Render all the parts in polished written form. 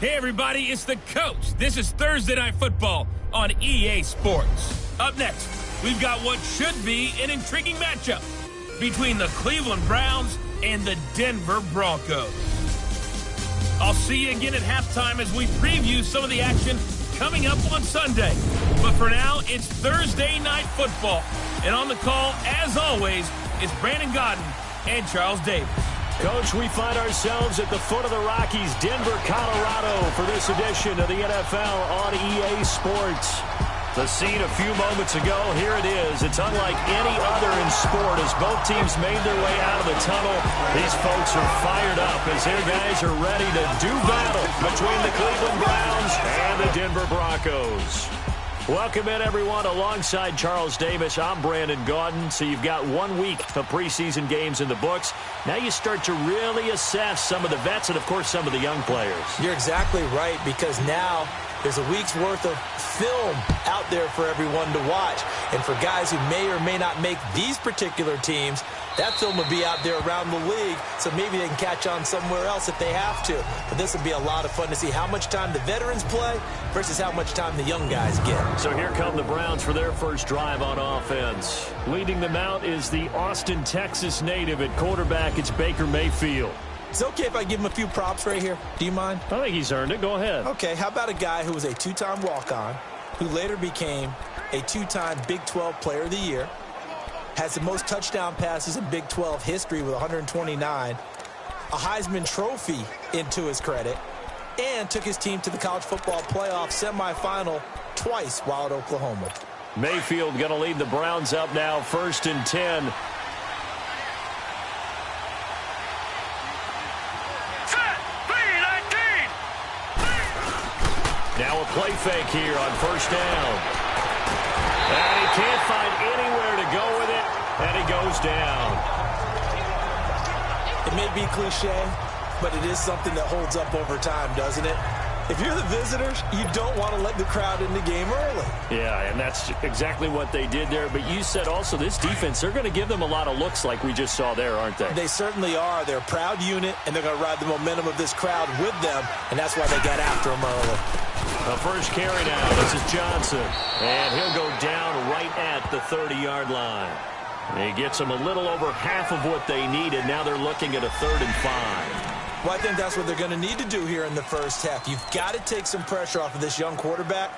Hey everybody, it's the coach. This is Thursday Night Football on EA Sports. Up next, we've got what should be an intriguing matchup between the Cleveland Browns and the Denver Broncos. I'll see you again at halftime as we preview some of the action coming up on Sunday. But for now, it's Thursday Night Football. And on the call, as always, it's Brandon Godden and Charles Davis. Coach, we find ourselves at the foot of the Rockies, Denver, Colorado, for this edition of the NFL on EA Sports. The scene a few moments ago, here it is. It's unlike any other in sport as both teams made their way out of the tunnel. These folks are fired up as their guys are ready to do battle between the Cleveland Browns and the Denver Broncos. Welcome in, everyone. Alongside Charles Davis, I'm Brandon Gaudin. So you've got 1 week of preseason games in the books. Now you start to really assess some of the vets and, of course, some of the young players. You're exactly right, because now there's a week's worth of film out there for everyone to watch. And for guys who may or may not make these particular teams, that film will be out there around the league, so maybe they can catch on somewhere else if they have to. But this will be a lot of fun to see how much time the veterans play versus how much time the young guys get. So here come the Browns for their first drive on offense. Leading them out is the Austin, Texas native at quarterback. It's Baker Mayfield. It's okay if I give him a few props right here. Do you mind? I think he's earned it. Go ahead. Okay, how about a guy who was a two-time walk-on, who later became a two-time Big 12 Player of the Year, has the most touchdown passes in Big 12 history with 129, a Heisman Trophy into his credit, and took his team to the college football playoff semifinal twice while at Oklahoma. Mayfield going to lead the Browns up now, 1st and 10. Now a play fake here on 1st down. And he can't find anywhere to go with it, and he goes down. It may be cliche, but it is something that holds up over time, doesn't it? If you're the visitors, you don't want to let the crowd in the game early. Yeah, and that's exactly what they did there. But you said also this defense, they're going to give them a lot of looks like we just saw there, aren't they? They certainly are. They're a proud unit, and they're going to ride the momentum of this crowd with them, and that's why they got after them early. The first carry now, this is Johnson. And he'll go down right at the 30-yard line. And he gets them a little over half of what they needed. Now they're looking at a 3rd and 5. Well, I think that's what they're going to need to do here in the first half. You've got to take some pressure off of this young quarterback,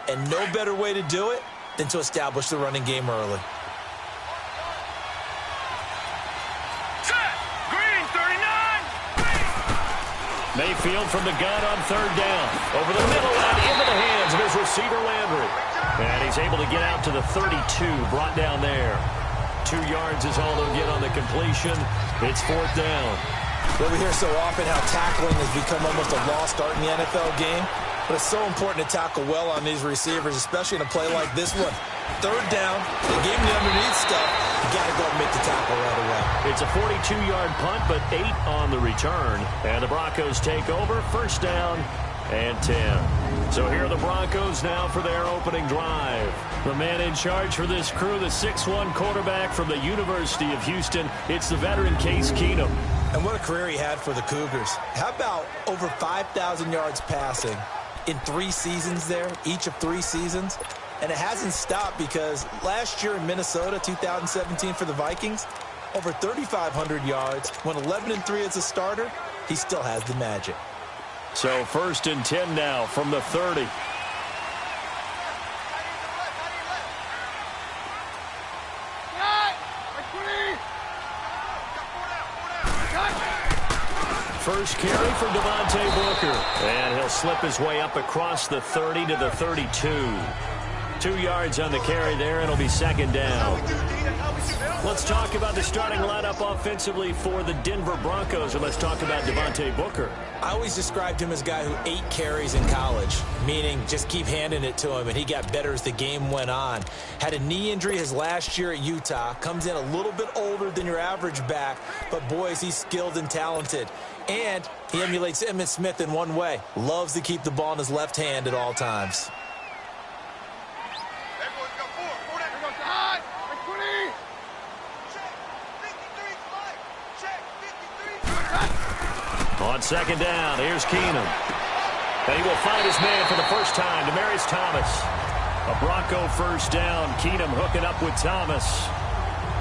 and no better way to do it than to establish the running game early. Set! Green, 39! Mayfield from the gun on 3rd down. Over the middle and into the hands of his receiver, Landry. And he's able to get out to the 32, brought down there. 2 yards is all they'll get on the completion. It's 4th down. Well, we hear so often how tackling has become almost a lost art in the NFL game. But it's so important to tackle well on these receivers, especially in a play like this one. 3rd down, they gave him the underneath stuff. You got to go and make the tackle right away. It's a 42-yard punt, but 8 on the return. And the Broncos take over, 1st down and 10. So here are the Broncos now for their opening drive. The man in charge for this crew, the 6'1 quarterback from the University of Houston. It's the veteran Case Keenum. And what a career he had for the Cougars. How about over 5,000 yards passing in 3 seasons there, each of 3 seasons? And it hasn't stopped because last year in Minnesota, 2017 for the Vikings, over 3,500 yards. Went 11-3 as a starter. He still has the magic. So 1st and 10 now from the 30. First carry for Devontae Booker. And he'll slip his way up across the 30 to the 32. 2 yards on the carry there, and it'll be 2nd down. Let's talk about the starting lineup offensively for the Denver Broncos, and let's talk about Devontae Booker. I always described him as a guy who 8 carries in college, meaning just keep handing it to him, and he got better as the game went on. Had a knee injury his last year at Utah, comes in a little bit older than your average back, but boy, is he skilled and talented. And he emulates Emmitt Smith in one way. Loves to keep the ball in his left hand at all times. On 2nd down, here's Keenum. And he will find his man for the first time, Demaryius Thomas. A Bronco first down. Keenum hooking up with Thomas.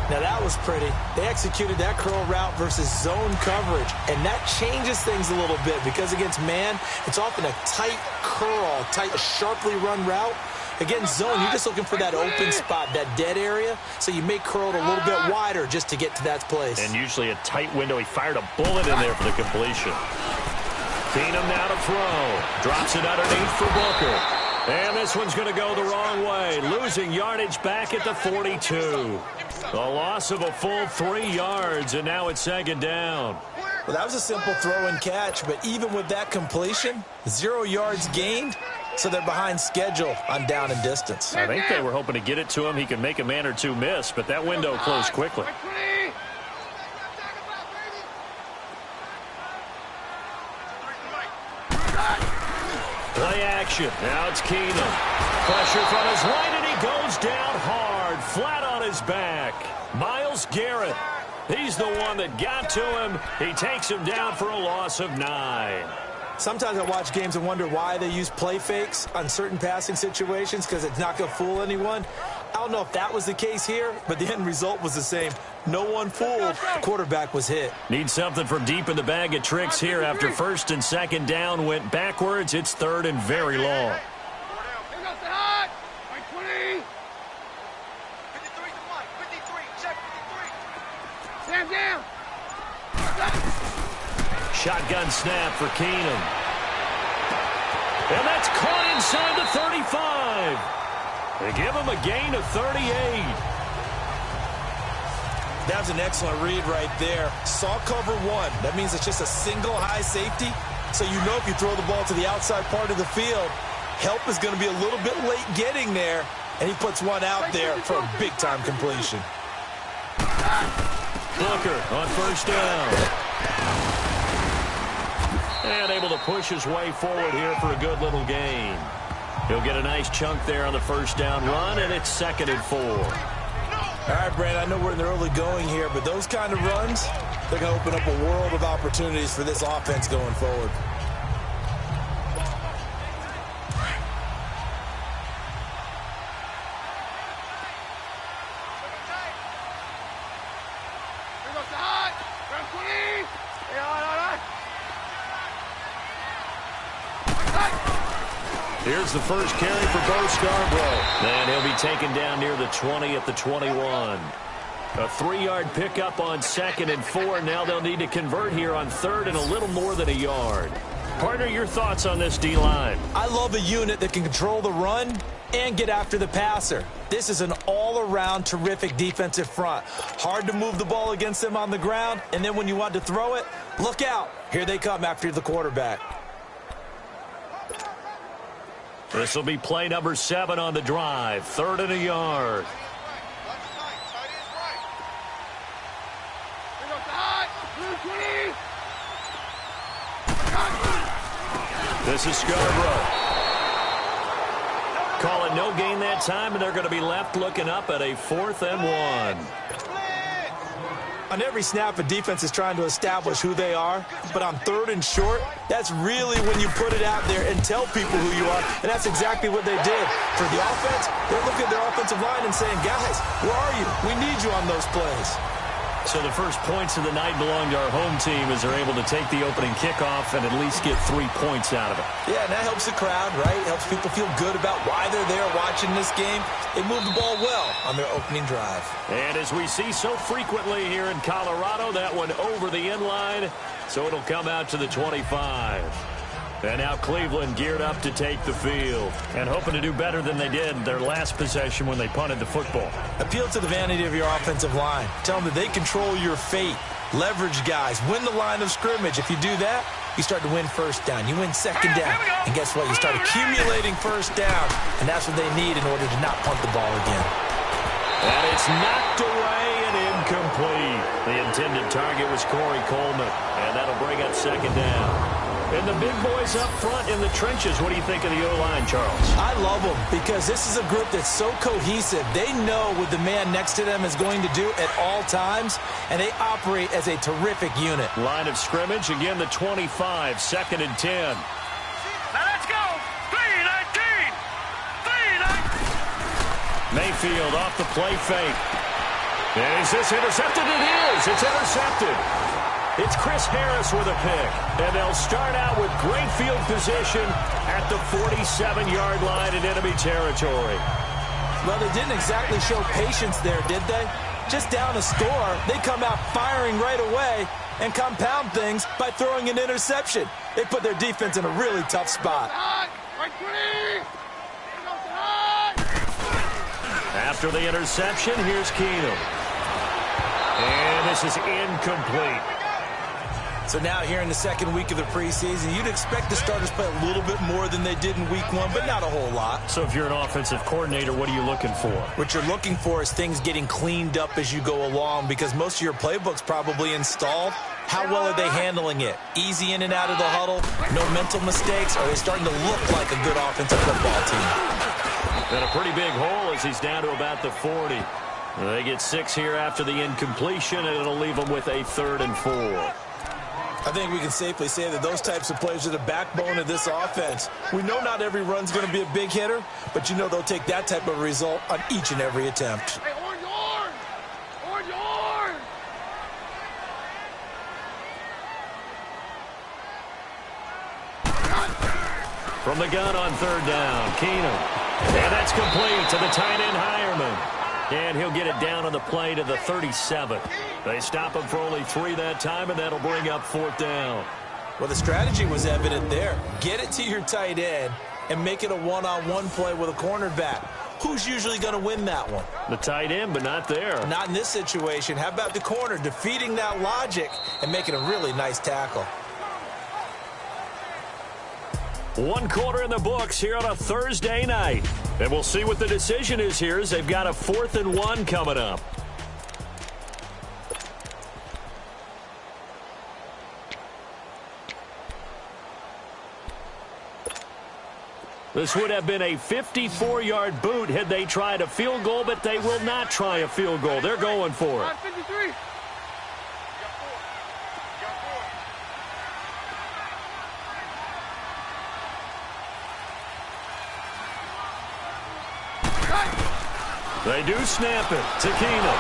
Now that was pretty. They executed that curl route versus zone coverage, and that changes things a little bit because against man, it's often a tight curl, tight, sharply run route. Against zone, you're just looking for that open spot, that dead area, so you may curl it a little bit wider just to get to that place. And usually a tight window. He fired a bullet in there for the completion. Keenum now to throw. Drops it underneath for Booker. And this one's going to go the wrong way. Losing yardage back at the 42. A loss of a full 3 yards, and now it's second down. Well, that was a simple throw and catch, but even with that completion, 0 yards gained, so they're behind schedule on down and distance. I think they were hoping to get it to him. He can make a man or two miss, but that window closed quickly. Play action. Now it's Keenum. Pressure from his right, and he goes down hard, flat on his back. Myles Garrett. He's the one that got to him. He takes him down for a loss of 9. Sometimes I watch games and wonder why they use play fakes on certain passing situations because it's not going to fool anyone. I don't know if that was the case here, but the end result was the same. No one fooled. The quarterback was hit. Need something from deep in the bag of tricks here after first and second down went backwards. It's third and very long. Stand down. Shotgun snap for Keenum. And that's caught inside the 35. They give him a gain of 38. That was an excellent read right there. Saw cover 1. That means it's just a single high safety. So you know if you throw the ball to the outside part of the field, help is going to be a little bit late getting there. And he puts one out there for a big-time completion. Booker on first down. And able to push his way forward here for a good little gain. He'll get a nice chunk there on the first down run, and it's 2nd and 4. All right, Brand, I know we're in the early going here, but those kind of runs, they're going to open up a world of opportunities for this offense going forward. Here's the first carry for Bo Scarborough. And he'll be taken down near the 20 at the 21. A 3-yard pickup on 2nd and 4. Now they'll need to convert here on 3rd and a little more than a yard. Partner, your thoughts on this D-line? I love a unit that can control the run and get after the passer. This is an all-around terrific defensive front. Hard to move the ball against them on the ground, and then when you want to throw it, look out. Here they come after the quarterback. This will be play number 7 on the drive. 3rd and a yard. This is Scarborough. Calling no gain that time, and they're going to be left looking up at a 4th and 1. On every snap, a defense is trying to establish who they are, but on 3rd and short, that's really when you put it out there and tell people who you are, and that's exactly what they did. For the offense, they're looking at their offensive line and saying, guys, where are you? We need you on those plays. So the first points of the night belong to our home team as they're able to take the opening kickoff and at least get 3 points out of it. Yeah, and that helps the crowd, right? It helps people feel good about why they're there watching this game. They moved the ball well on their opening drive. And as we see so frequently here in Colorado, that one over the end line, so it'll come out to the 25. And now Cleveland geared up to take the field and hoping to do better than they did their last possession when they punted the football. Appeal to the vanity of your offensive line. Tell them that they control your fate. Leverage guys. Win the line of scrimmage. If you do that, you start to win first down. You win second down. And guess what? You start accumulating first down. And that's what they need in order to not punt the ball again. And it's knocked away and incomplete. The intended target was Corey Coleman. And that'll bring up second down. And the big boys up front in the trenches, what do you think of the O-line, Charles? I love them because this is a group that's so cohesive. They know what the man next to them is going to do at all times, and they operate as a terrific unit. Line of scrimmage, again the 25, 2nd and 10. Mayfield off the play fake. And is this intercepted? It is. It's intercepted. It's Chris Harris with a pick. And they'll start out with great field position at the 47-yard line in enemy territory. Well, they didn't exactly show patience there, did they? Just down a score, they come out firing right away and compound things by throwing an interception. They put their defense in a really tough spot. After the interception, here's Keenum. And this is incomplete. So now here in the second week of the preseason, you'd expect the starters play a little bit more than they did in week one, but not a whole lot. So if you're an offensive coordinator, what are you looking for? What you're looking for is things getting cleaned up as you go along, because most of your playbook's probably installed. How well are they handling it? Easy in and out of the huddle? No mental mistakes? Are they starting to look like a good offensive football team? And a pretty big hole as he's down to about the 40. They get 6 here after the incompletion, and it'll leave them with a 3rd and 4. I think we can safely say that those types of plays are the backbone of this offense. We know not every run's going to be a big hitter, but you know they'll take that type of result on each and every attempt. Hey, orange, orange! Orange, orange! From the gun on 3rd down, Keenum. And that's complete to the tight end, Hireman. And he'll get it down on the play to the 37. They stop him for only 3 that time, and that'll bring up 4th down. Well, the strategy was evident there. Get it to your tight end and make it a one-on-one play with a cornerback. Who's usually going to win that one? The tight end, but not there. Not in this situation. How about the corner defeating that logic and making a really nice tackle? 1 quarter in the books here on a Thursday night. And we'll see what the decision is here as they've got a 4th and 1 coming up. This would have been a 54-yard boot had they tried a field goal, but they will not try a field goal. They're going for it. 53. They do snap it to Keenum.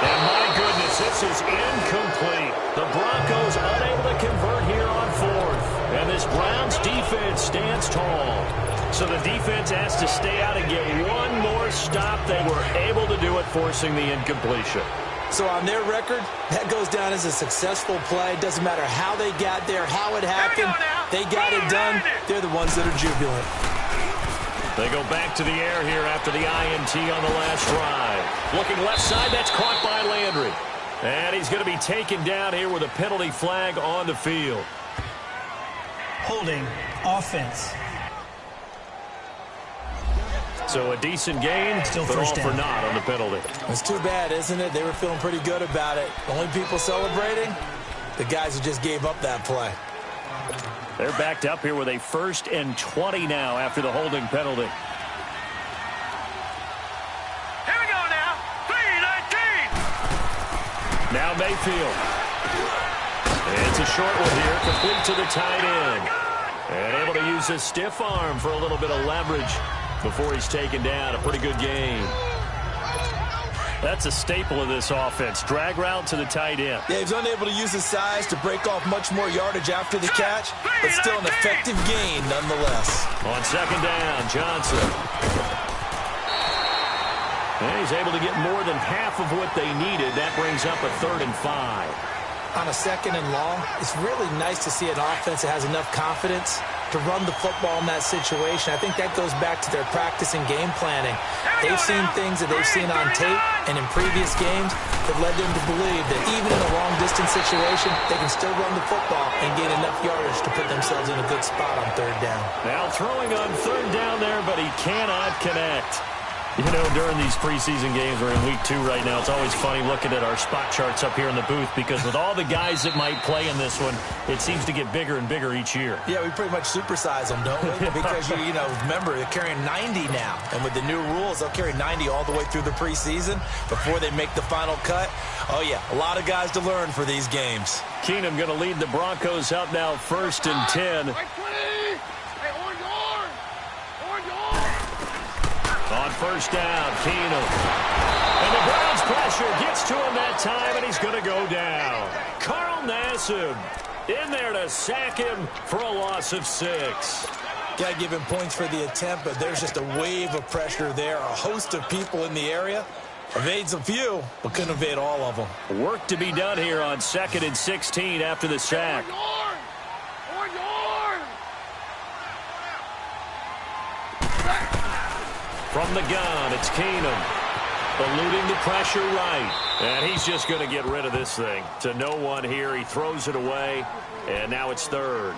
And my goodness, this is incomplete. The Broncos unable to convert here on 4th. And this Browns defense stands tall. So the defense has to stay out and get one more stop. They were able to do it, forcing the incompletion. So on their record, that goes down as a successful play. Doesn't matter how they got there, how it happened. They got it done. They're the ones that are jubilant. They go back to the air here after the INT on the last drive. Looking left side, that's caught by Landry. And he's going to be taken down here with a penalty flag on the field. Holding offense. So a decent gain, Still but all first for down. naught on the penalty. It's too bad, isn't it? They were feeling pretty good about it. The only people celebrating, the guys who just gave up that play. They're backed up here with a 1st and 20 now after the holding penalty. Here we go now. 3-19. Now Mayfield. It's a short one here, complete to the tight end. And able to use his stiff arm for a little bit of leverage before he's taken down. A pretty good game. That's a staple of this offense. Drag route to the tight end. Yeah, he's unable to use his size to break off much more yardage after the catch, but still an effective gain nonetheless. On 2nd down, Johnson. And he's able to get more than half of what they needed. That brings up a 3rd and 5. On a 2nd and long, it's really nice to see an offense that has enough confidence to run the football in that situation. I think that goes back to their practice and game planning. They've seen things that they've seen on tape and in previous games that led them to believe that even in a long-distance situation, they can still run the football and gain enough yardage to put themselves in a good spot on 3rd down. Now throwing on 3rd down there, but he cannot connect. You know, during these preseason games, we're in week 2 right now. It's always funny looking at our spot charts up here in the booth because with all the guys that might play in this one, it seems to get bigger and bigger each year. Yeah, we pretty much supersize them, don't we? Because, you know, remember, they're carrying 90 now. And with the new rules, they'll carry 90 all the way through the preseason before they make the final cut. Oh, yeah, a lot of guys to learn for these games. Keenum going to lead the Broncos up now 1st and 10. Hey, orange, orange. Orange, orange. On 1st first down. Keenum. And the Browns pressure gets to him that time, and he's going to go down. Carl Nassib in there to sack him for a loss of 6. Got to give him points for the attempt, but there's just a wave of pressure there. A host of people in the area. Evades a few, but couldn't evade all of them. Work to be done here on 2nd and 16 after the sack. From the gun, it's Keenum. Eluding the pressure right. And he's just going to get rid of this thing. To no one here. He throws it away. And now it's 3rd.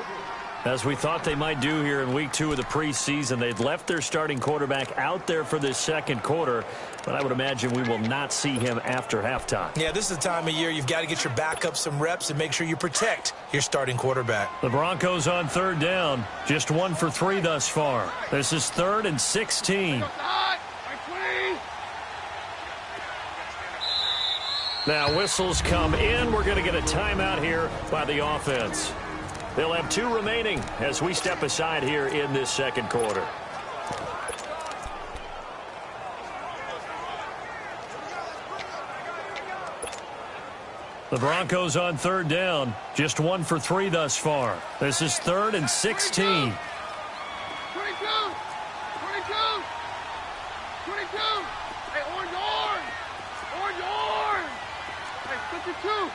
As we thought they might do here in week 2 of the preseason, they'd left their starting quarterback out there for this 2nd quarter. But I would imagine we will not see him after halftime. Yeah, this is the time of year you've got to get your backup some reps and make sure you protect your starting quarterback. The Broncos on 3rd down. Just 1 for 3 thus far. This is 3rd and 16. Now whistles come in. We're going to get a timeout here by the offense. They'll have 2 remaining as we step aside here in this 2nd quarter. The Broncos on 3rd down. Just 1 for 3 thus far. This is 3rd and 16. 22. 22. 22. Hey, orange. Orange. Hey, 52.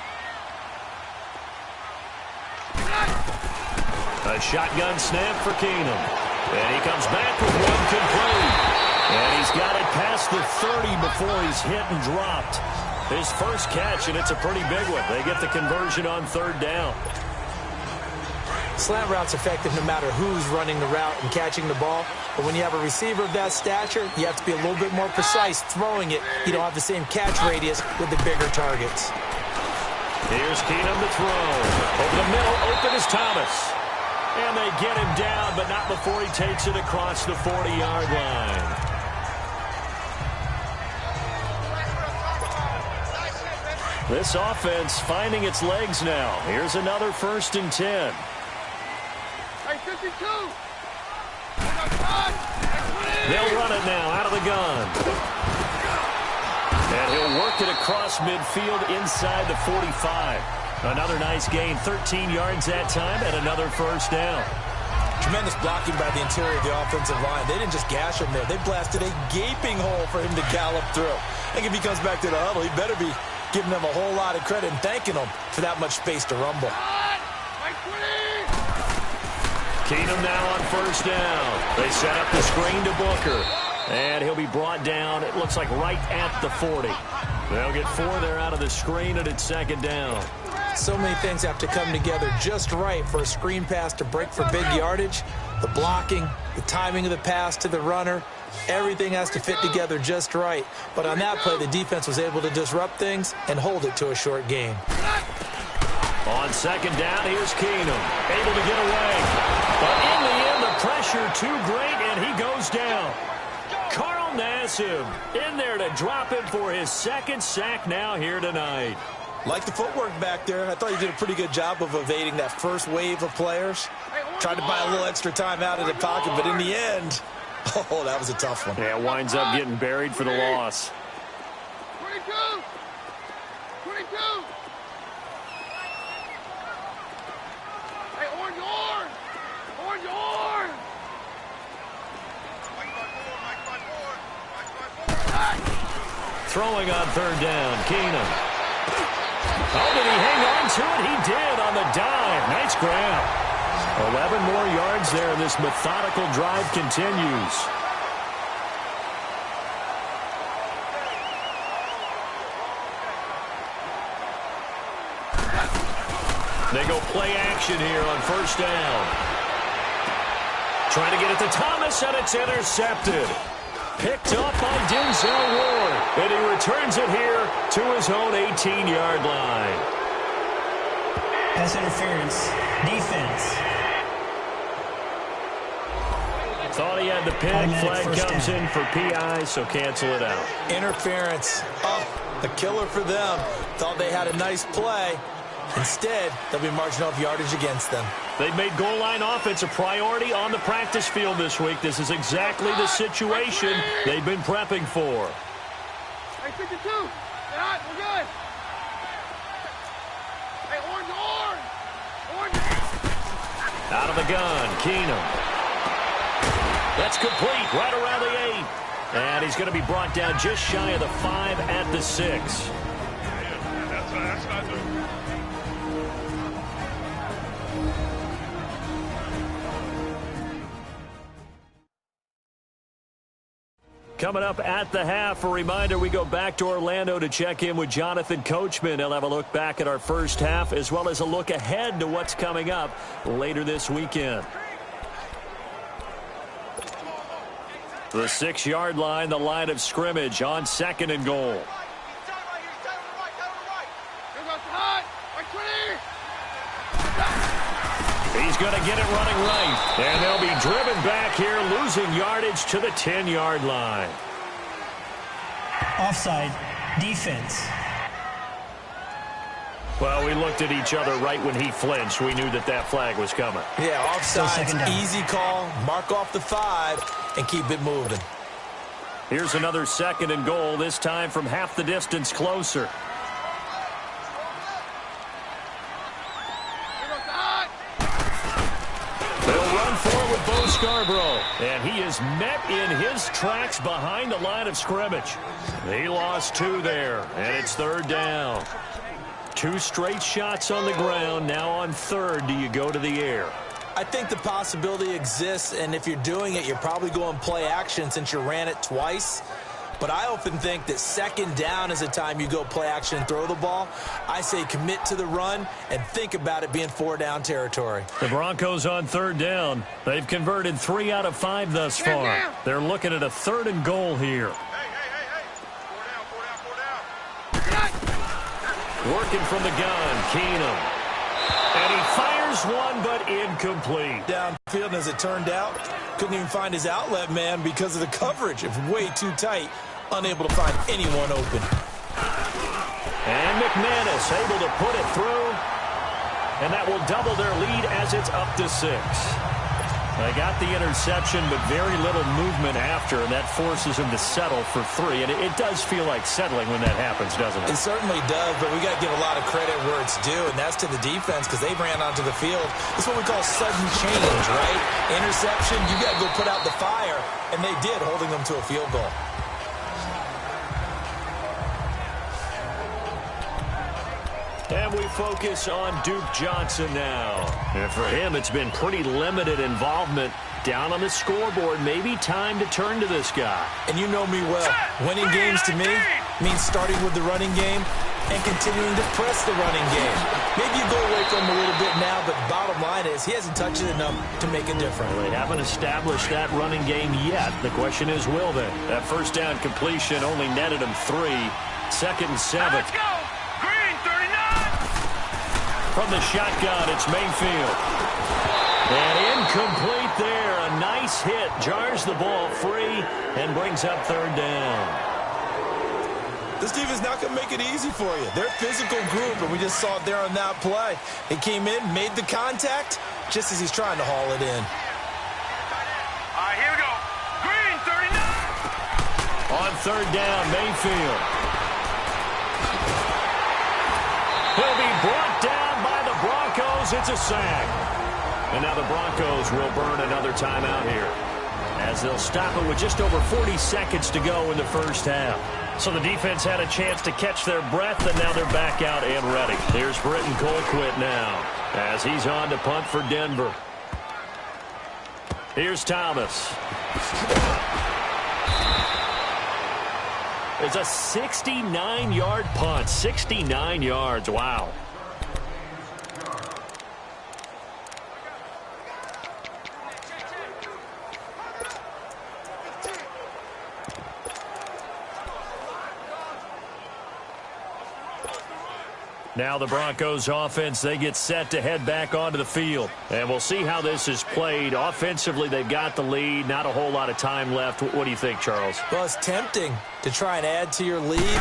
A shotgun snap for Keenum. And he comes back with 1 complete. And he's got it past the 30 before he's hit and dropped. His first catch, and it's a pretty big one. They get the conversion on 3rd down. Slant route's effective no matter who's running the route and catching the ball. But when you have a receiver of that stature, you have to be a little bit more precise throwing it. You don't have the same catch radius with the bigger targets. Here's Keenum to throw. Over the middle, open is Thomas. And they get him down, but not before he takes it across the 40-yard line. This offense finding its legs now. Here's another 1st and 10. Hey, 52. They'll run it now out of the gun. And he'll work it across midfield inside the 45. Another nice gain, 13 yards that time, and another 1st down. Tremendous blocking by the interior of the offensive line. They didn't just gash him there. They blasted a gaping hole for him to gallop through. I think if he comes back to the huddle, he better be giving them a whole lot of credit and thanking them for that much space to rumble. Keenum now on 1st down. They set up the screen to Booker. And he'll be brought down, it looks like right at the 40. They'll get 4 there out of the screen, and it's 2nd down. So many things have to come together just right for a screen pass to break for big yardage. The blocking, the timing of the pass to the runner, everything has to fit together just right. But on that play, the defense was able to disrupt things and hold it to a short gain. On 2nd down, here's Keenum, able to get away. But in the end, the pressure too great, and he goes down. Carl Nassib in there to drop him for his 2nd sack now here tonight. Like the footwork back there. I thought he did a pretty good job of evading that first wave of players. Tried to buy a little extra time out of the pocket, but in the end, oh, that was a tough one. Yeah, winds up getting buried for the loss. 22. 22. Hey, orange. Throwing on 3rd down, Keenum. Oh, did he hang on to it? He did on the dive. Nice grab. 11 more yards there, and this methodical drive continues. They go play action here on 1st down. Trying to get it to Thomas, and it's intercepted. Picked up by Denzel Ward, and he returns it here to his own 18-yard line. Pass interference. Defense. Thought he had the pick. Flag comes in for PI, so cancel it out. Interference. Oh, a killer for them. Thought they had a nice play. Instead, they'll be marching off yardage against them. They've made goal line offense a priority on the practice field this week. This is exactly the situation they've been prepping for. Hey, 52. Get hot. We're good. Hey, orange. Out of the gun, Keenum. That's complete, right around the 8. And he's going to be brought down just shy of the 5 at the 6. That's not good. Coming up at the half, a reminder, we go back to Orlando to check in with Jonathan Coachman. He'll have a look back at our first half as well as a look ahead to what's coming up later this weekend. The 6-yard line, the line of scrimmage on 2nd and goal. He's going to get it running right. And they'll be driven back here, losing yardage to the 10-yard line. Offside. Defense. Well, we looked at each other right when he flinched. We knew that flag was coming. Yeah, offside. Easy call. Mark off the 5 and keep it moving. Here's another 2nd and goal, this time from half the distance closer. With Bo Scarborough, and he is met in his tracks behind the line of scrimmage. He lost 2 there, and it's 3rd down. 2 straight shots on the ground. Now on 3rd, do you go to the air? I think the possibility exists, and if you're doing it, you're probably going play action since you ran it twice. But I often think that 2nd down is the time you go play action and throw the ball. I say commit to the run and think about it being 4-down territory. The Broncos on 3rd down. They've converted 3 out of 5 thus far. They're looking at a 3rd and goal here. Hey. 4 down. Working from the gun, Keenum. And he fires one, but incomplete. Downfield, as it turned out, couldn't even find his outlet man because of the coverage. It was way too tight. Unable to find anyone open. And McManus able to put it through. And that will double their lead as it's up to 6. They got the interception, but very little movement after, and that forces them to settle for 3. And it does feel like settling when that happens, doesn't it? It certainly does, but we got to give a lot of credit where it's due, and that's to the defense because they ran onto the field. This is what we call sudden change, right? Interception, you got to go put out the fire, and they did, holding them to a field goal. And we focus on Duke Johnson now. And for him, it's been pretty limited involvement down on the scoreboard. Maybe time to turn to this guy. And you know me well. Winning games to me means starting with the running game and continuing to press the running game. Maybe you go away from him a little bit now, but bottom line is he hasn't touched it enough to make a difference. Well, they haven't established that running game yet. The question is, will they? That 1st down completion only netted him 3. 2nd and 7. Let's go. Green, 39. From the shotgun, it's Mayfield. And incomplete there. A nice hit. Jars the ball free and brings up 3rd down. This defense is not going to make it easy for you. They're a physical group, and we just saw it there on that play. He came in, made the contact, just as he's trying to haul it in. All right, here we go. Green, 39. On 3rd down, Mayfield. He'll be brought down by the Broncos. It's a sack. And now the Broncos will burn another timeout here, as they'll stop it with just over 40 seconds to go in the first half. So the defense had a chance to catch their breath, and now they're back out and ready. Here's Britton Colquitt now, as he's on to punt for Denver. Here's Thomas. It's a 69-yard punt. 69 yards. Wow. Now the Broncos offense, they get set to head back onto the field. And we'll see how this is played. Offensively, they've got the lead. Not a whole lot of time left. What do you think, Charles? Well, it's tempting to try and add to your lead,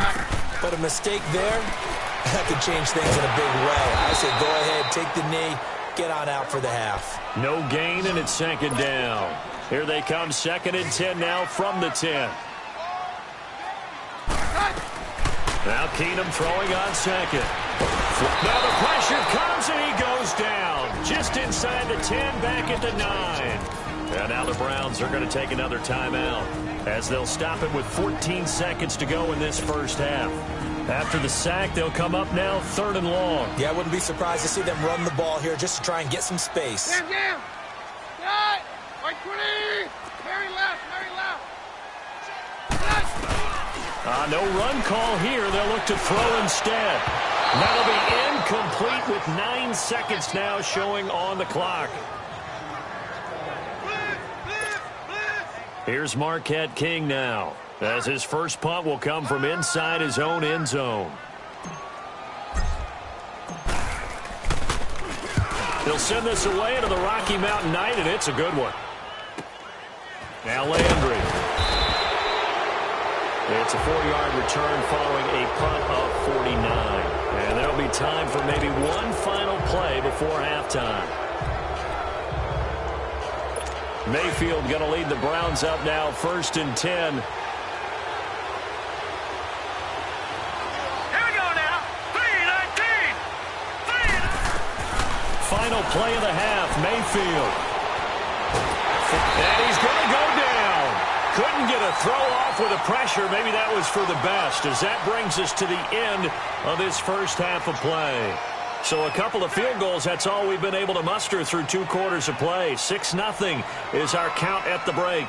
but a mistake there, that could change things in a big way. I say go ahead, take the knee, get on out for the half. No gain, and it's second down. Here they come, 2nd and 10 now from the 10. Now Keenum throwing on 2nd. Now the pressure comes, and he goes down. Just inside the 10, back at the 9. And now the Browns are going to take another timeout as they'll stop it with 14 seconds to go in this first half. After the sack, they'll come up now 3rd and long. Yeah, I wouldn't be surprised to see them run the ball here just to try and get some space. Jam. Right. Right 20. Very left. No run call here. They'll look to throw instead. That'll be incomplete with 9 seconds now showing on the clock. Here's Marquette King now, as his first punt will come from inside his own end zone. They'll send this away into the Rocky Mountain Night, and it's a good one. Now Landry. It's a 4-yard return following a punt of 49. And there'll be time for maybe one final play before halftime. Mayfield going to lead the Browns up now, 1st and 10. Here we go now. 3-19. Final play of the half, Mayfield. And he's going to go down. Couldn't get a throw off with the pressure. Maybe that was for the best, as that brings us to the end of this first half of play. So a couple of field goals, that's all we've been able to muster through 2 quarters of play. 6-0 is our count at the break.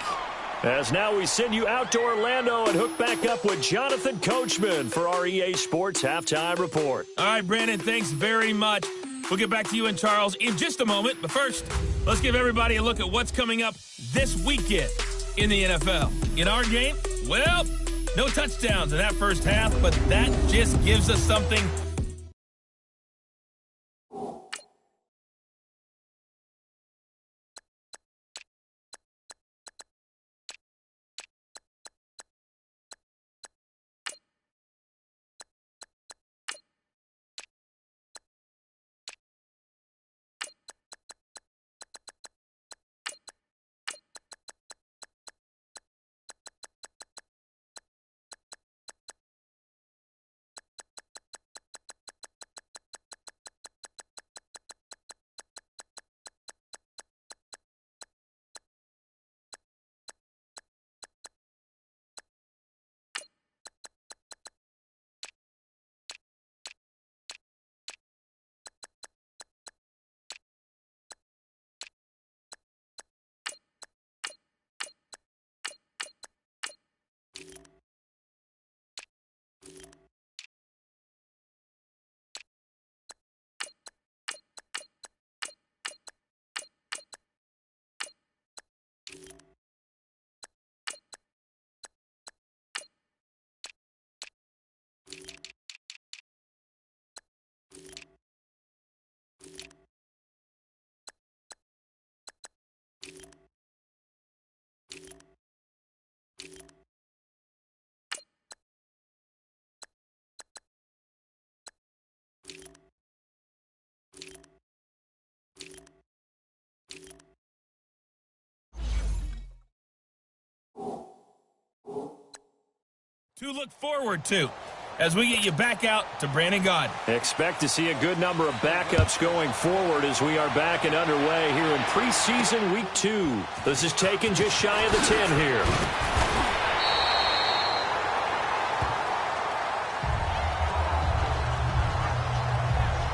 As now we send you out to Orlando and hook back up with Jonathan Coachman for our EA Sports Halftime Report. All right, Brandon, thanks very much. We'll get back to you and Charles in just a moment. But first, let's give everybody a look at what's coming up this weekend in the NFL. In our game, well, no touchdowns in that first half, but that just gives us something. To look forward to as we get you back out to Brandon Gaudin. Expect to see a good number of backups going forward as we are back and underway here in preseason week 2. This is taken just shy of the 10 here.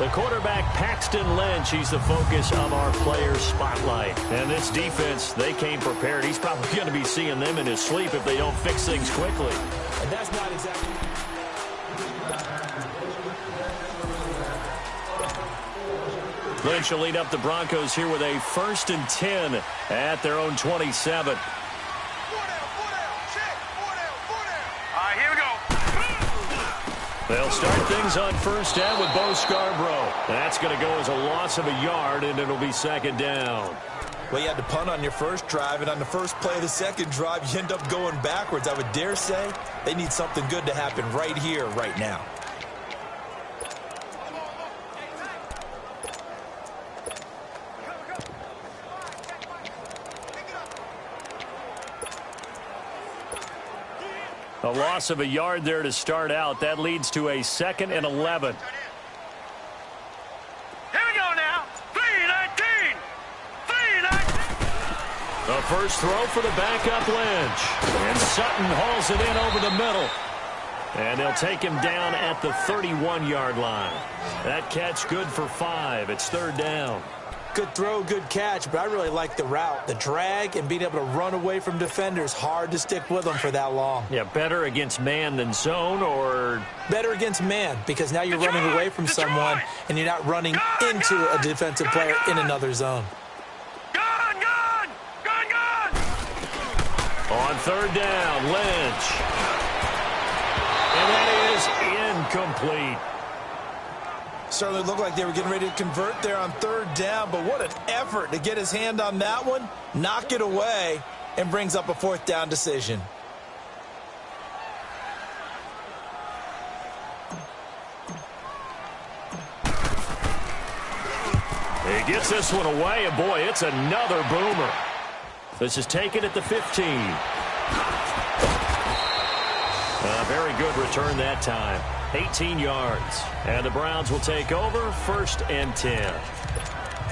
The quarterback, Paxton Lynch, he's the focus of our players' spotlight. And this defense, they came prepared. He's probably going to be seeing them in his sleep if they don't fix things quickly. And that's not exactly... Lynch will lead up the Broncos here with a 1st and 10 at their own 27. They'll start things on 1st down with Bo Scarborough. That's going to go as a loss of a yard, and it'll be 2nd down. Well, you had to punt on your first drive, and on the first play of the second drive, you end up going backwards. I would dare say they need something good to happen right here, right now. A loss of a yard there to start out. That leads to a 2nd and 11. Here we go now. 3-19. 3-19. The first throw for the backup Lynch. And Sutton hauls it in over the middle. And they'll take him down at the 31-yard line. That catch good for 5. It's 3rd down. Good throw, good catch, but I really like the route. The drag and being able to run away from defenders. Hard to stick with them for that long. Yeah, better against man than zone, or? Better against man, because now you're running away from someone and you're not running into a defensive player in another zone. Gone. On 3rd down, Lynch. And that is incomplete. Certainly looked like they were getting ready to convert there on 3rd down, but what an effort to get his hand on that one, knock it away, and brings up a 4th down decision. He gets this one away, and boy, it's another boomer. This is taken at the 15. A very good return that time. 18 yards. And the Browns will take over, 1st and 10.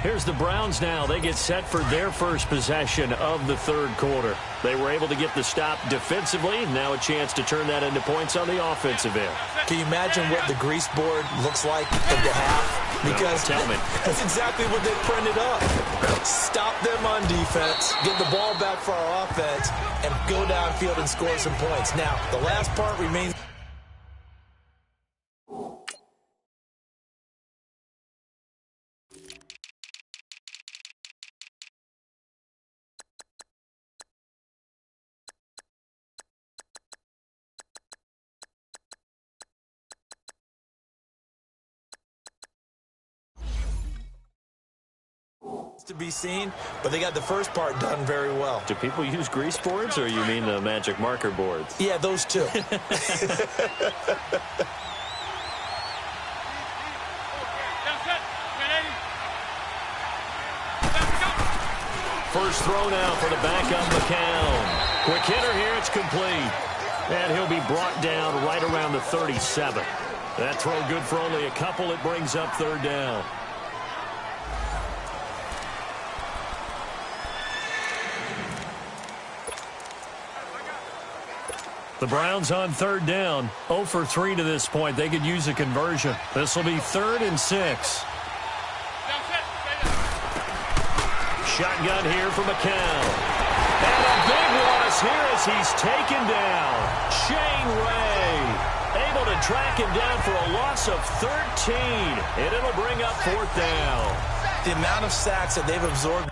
Here's the Browns now. They get set for their first possession of the 3rd quarter. They were able to get the stop defensively. Now a chance to turn that into points on the offensive end. Can you imagine what the grease board looks like at the half? Because no, tell me. That's exactly what they printed up. Stop them on defense, get the ball back for our offense, and go downfield and score some points. Now, the last part remains. To be seen, but they got the first part done very well. Do people use grease boards, or you mean the magic marker boards? Yeah, those two. First throw now for the backup McCown. Quick hitter here, it's complete. And he'll be brought down right around the 37. That throw good for only a couple. It brings up 3rd down. The Browns on 3rd down. 0 for 3 to this point. They could use a conversion. This will be 3rd and 6. Shotgun here for McCown. And a big loss here as he's taken down. Shane Ray able to track him down for a loss of 13. And it'll bring up 4th down. The amount of sacks that they've absorbed.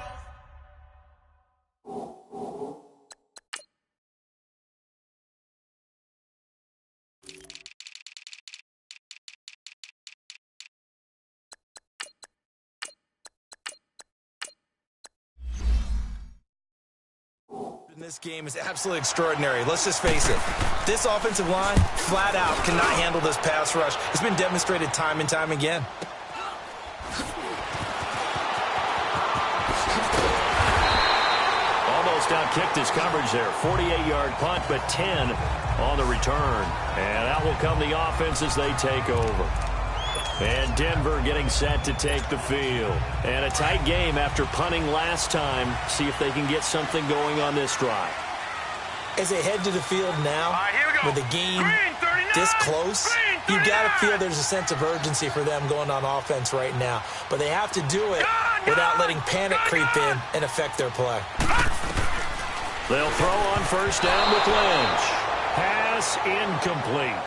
This game is absolutely extraordinary. Let's just face it. This offensive line, flat out, cannot handle this pass rush. It's been demonstrated time and time again. Almost outkicked his coverage there. 48-yard punt, but 10 on the return. And out will come the offense as they take over. And Denver getting set to take the field. And a tight game after punting last time. See if they can get something going on this drive. As they head to the field now, with the game this close, you've got to feel there's a sense of urgency for them going on offense right now. But they have to do it without letting panic creep in and affect their play. They'll throw on 1st down with Lynch. Pass incomplete.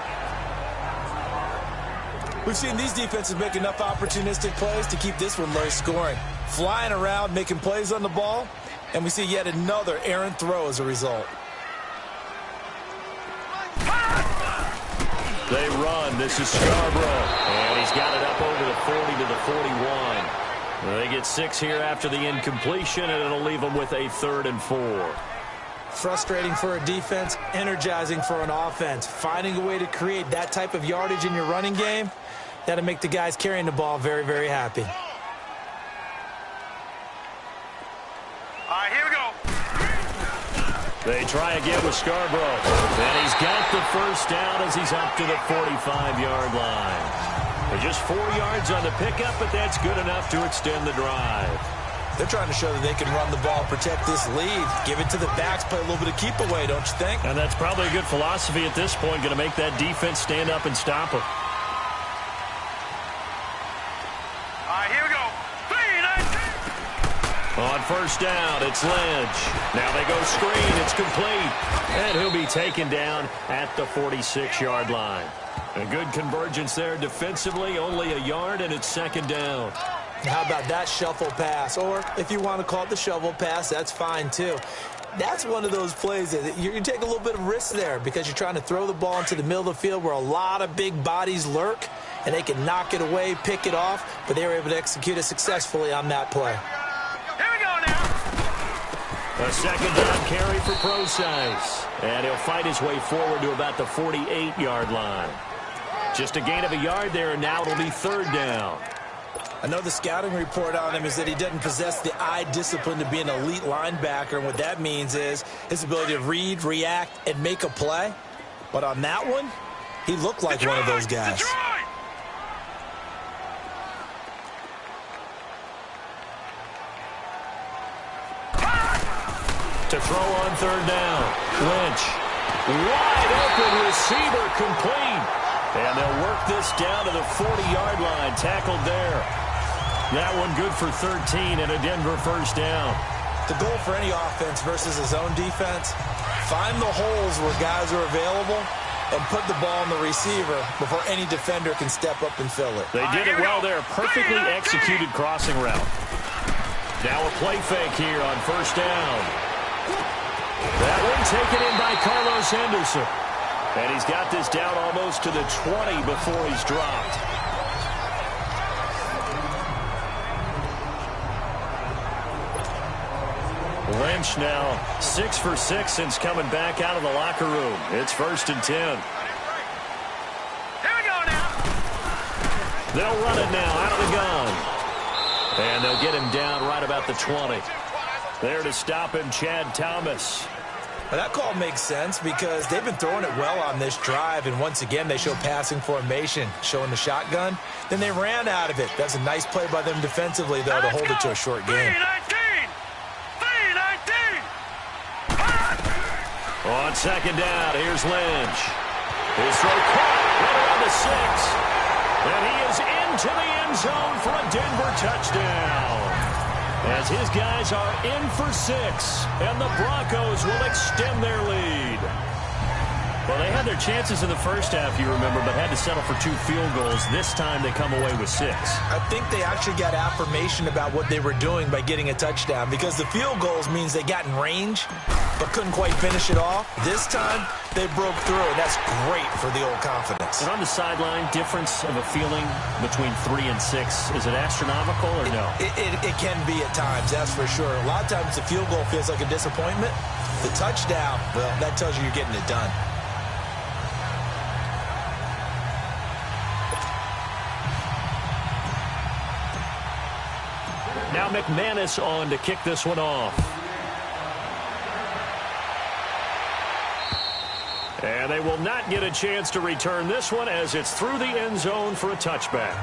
We've seen these defenses make enough opportunistic plays to keep this one low scoring. Flying around, making plays on the ball, and we see yet another errant throw as a result. They run. This is Scarborough. And he's got it up over the 40 to the 41. They get 6 here after the incompletion, and it'll leave them with a 3rd and 4. Frustrating for a defense, energizing for an offense. Finding a way to create that type of yardage in your running game, that'll make the guys carrying the ball very, very happy. All right, here we go. They try again with Scarborough. And he's got the first down as he's up to the 45-yard line. They're just 4 yards on the pickup, but that's good enough to extend the drive. They're trying to show that they can run the ball, protect this lead, give it to the backs, play a little bit of keep away, don't you think? And that's probably a good philosophy at this point, going to make that defense stand up and stop them. All right, here we go. 3-19. On first down, it's Lynch. Now they go screen. It's complete. And he'll be taken down at the 46-yard line. A good convergence there defensively, only a yard, and it's second down. How about that shuffle pass? Or if you want to call it the shovel pass, that's fine too. That's one of those plays that you take a little bit of risk there because you're trying to throw the ball into the middle of the field where a lot of big bodies lurk, and they can knock it away, pick it off, but they were able to execute it successfully on that play. Here we go now. A second down carry for Preseason. And he'll fight his way forward to about the 48-yard line. Just a gain of a yard there, and now it'll be third down. I know the scouting report on him is that he doesn't possess the eye discipline to be an elite linebacker, and what that means is his ability to read, react, and make a play. But on that one, he looked like one of those guys. To throw on third down, Lynch. Wide open receiver complete. And they'll work this down to the 40-yard line, tackled there. That one good for 13 and a Denver first down. The goal for any offense versus his own defense, find the holes where guys are available and put the ball on the receiver before any defender can step up and fill it. They did it well there. Perfectly executed crossing route. Now a play fake here on first down. That one taken in by Carlos Henderson. And he's got this down almost to the 20 before he's dropped. Lynch now 6 for 6 since coming back out of the locker room. It's first and 10. Here we go now. They'll run it now out of the gun. And they'll get him down right about the 20. There to stop him, Chad Thomas. Well, that call makes sense because they've been throwing it well on this drive, and once again they show passing formation, showing the shotgun. Then they ran out of it. That's a nice play by them defensively, though, to hold it to a short game. 3-19. On second down, here's Lynch. His throw caught right around the 6. And he is into the end zone for a Denver touchdown. As his guys are in for 6, and the Broncos will extend their lead. Well, they had their chances in the first half, you remember, but had to settle for 2 field goals. This time they come away with 6. I think they actually got affirmation about what they were doing by getting a touchdown because the field goals means they got in range but couldn't quite finish it off. This time they broke through, and that's great for the old confidence. And on the sideline, difference of a feeling between 3 and 6, is it astronomical or no? It can be at times, that's for sure. A lot of times the field goal feels like a disappointment. The touchdown, well, that tells you you're getting it done. Now McManus on to kick this one off. And they will not get a chance to return this one as it's through the end zone for a touchback.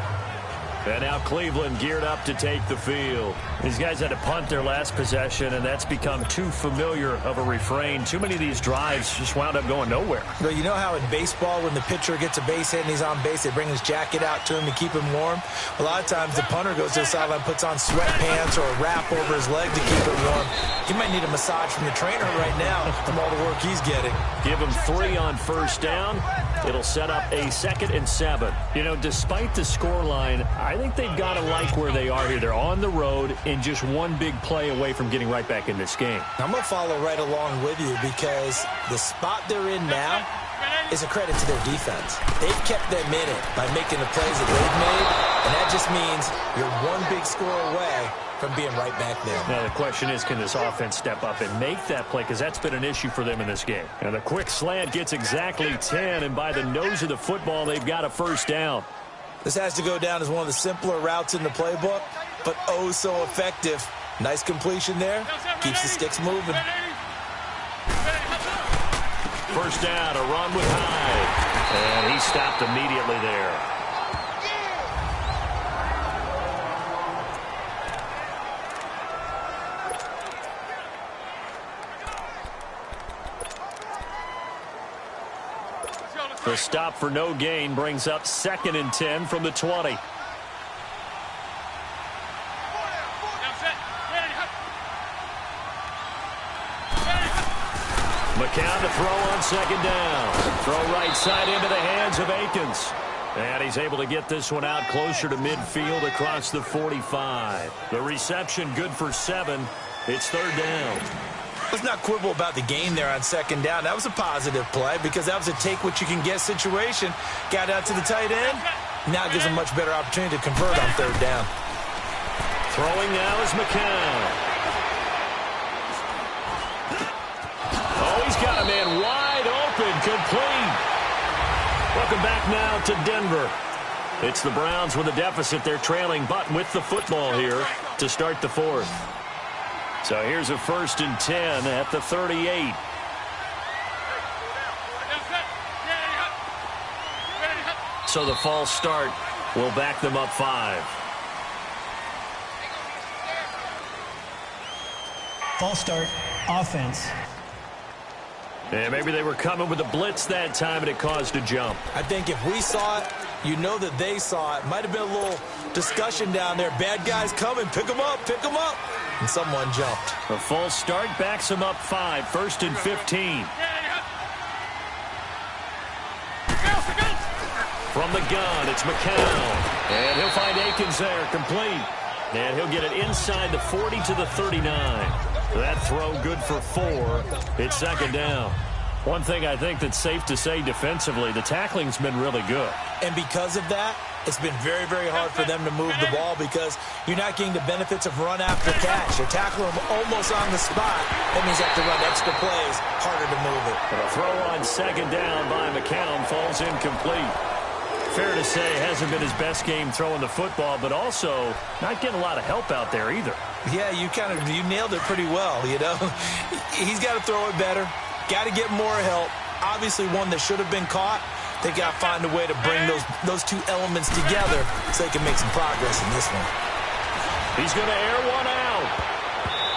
And now Cleveland geared up to take the field. These guys had to punt their last possession, and that's become too familiar of a refrain. Too many of these drives just wound up going nowhere. But you know how in baseball, when the pitcher gets a base hit and he's on base, they bring his jacket out to him to keep him warm? A lot of times the punter goes to the sideline, puts on sweatpants or a wrap over his leg to keep him warm. He might need a massage from the trainer right now from all the work he's getting. Give him 3 on first down. It'll set up a 2nd and 7. You know, despite the scoreline, I think they've got to like where they are here. They're on the road and just one big play away from getting right back in this game. I'm going to follow right along with you because the spot they're in now is a credit to their defense. They've kept them in it by making the plays that they've made, and that just means you're one big score away from being right back there. Now the question is, can this offense step up and make that play? Because that's been an issue for them in this game. And the quick slant gets exactly 10, and by the nose of the football, they've got a first down. This has to go down as one of the simpler routes in the playbook, but oh so effective. Nice completion there. Keeps the sticks moving. first down, a run with Hyde. And he stopped immediately there. The stop for no gain brings up 2nd and 10 from the 20. McCown to throw on 2nd down. Throw right side into the hands of Akins. And he's able to get this one out closer to midfield across the 45. The reception good for 7. It's 3rd down. Let's not quibble about the gain there on 2nd down. That was a positive play because that was a take-what-you-can-get situation. Got out to the tight end. Now it gives him a much better opportunity to convert on 3rd down. Throwing now is McCown. Oh, he's got a man wide open, complete. Welcome back now to Denver. It's the Browns with a deficit. They're trailing, but with the football here to start the 4th. So here's a 1st and 10 at the 38. So the false start will back them up 5. False start, offense. And maybe they were coming with a blitz that time, and it caused a jump. I think if we saw it, you know that they saw it. Might have been a little discussion down there. Bad guys coming. Pick them up. Pick them up. And someone jumped. A false start backs them up 5. 1st and 15. From the gun, it's McCown. And he'll find Akins there, complete. And he'll get it inside the 40 to the 39. That throw good for 4. It's 2nd down. One thing I think that's safe to say defensively, the tackling's been really good. And because of that, it's been very, very hard for them to move the ball because you're not getting the benefits of run after catch. You're tackling them almost on the spot. That means you have to run extra plays, harder to move it. But a throw on 2nd down by McCown falls incomplete. Fair to say, hasn't been his best game throwing the football, but also not getting a lot of help out there either. Yeah, you nailed it pretty well, you know. He's got to throw it better. Got to get more help. Obviously, one that should have been caught. They got to find a way to bring those two elements together so they can make some progress in this one. He's going to air one out.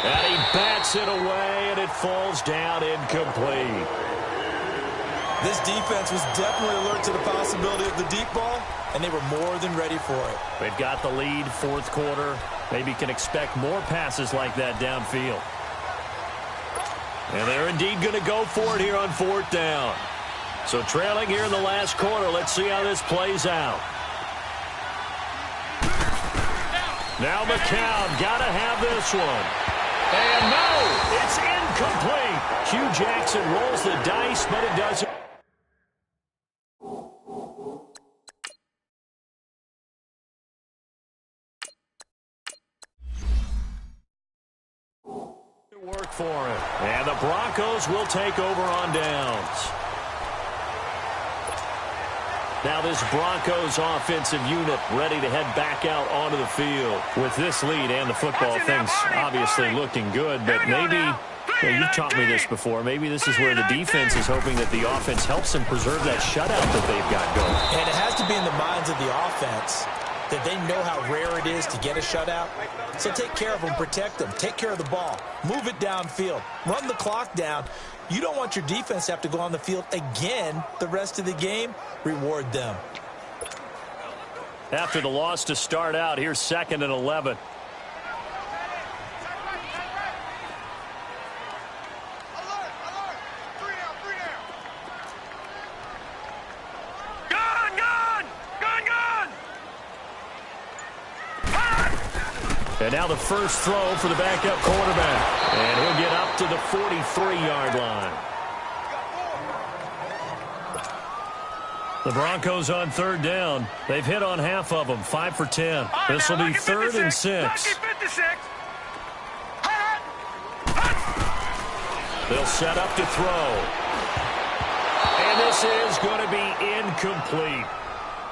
And he bats it away, and it falls down incomplete. This defense was definitely alert to the possibility of the deep ball, and they were more than ready for it. They've got the lead, 4th quarter. Maybe can expect more passes like that downfield. And they're indeed going to go for it here on 4th down. So trailing here in the last quarter. Let's see how this plays out. Now McCown got to have this one. And no, it's incomplete. Hugh Jackson rolls the dice, but it doesn't. Work for him. And the Broncos will take over on downs. Now this Broncos offensive unit ready to head back out onto the field. With this lead and the football, things obviously looking good, but maybe, you've taught me this before, maybe this is where the defense is hoping that the offense helps them preserve that shutout that they've got going. And it has to be in the minds of the offense that they know how rare it is to get a shutout. So take care of them, protect them, take care of the ball, move it downfield, run the clock down. You don't want your defense to have to go on the field again the rest of the game. Reward them. After the loss to start out, here's 2nd and 11. And now the first throw for the backup quarterback. And he'll get up to the 43-yard line. The Broncos on 3rd down. They've hit on half of them, 5 for 10. This will be 3rd and 6. They'll set up to throw. And this is going to be incomplete.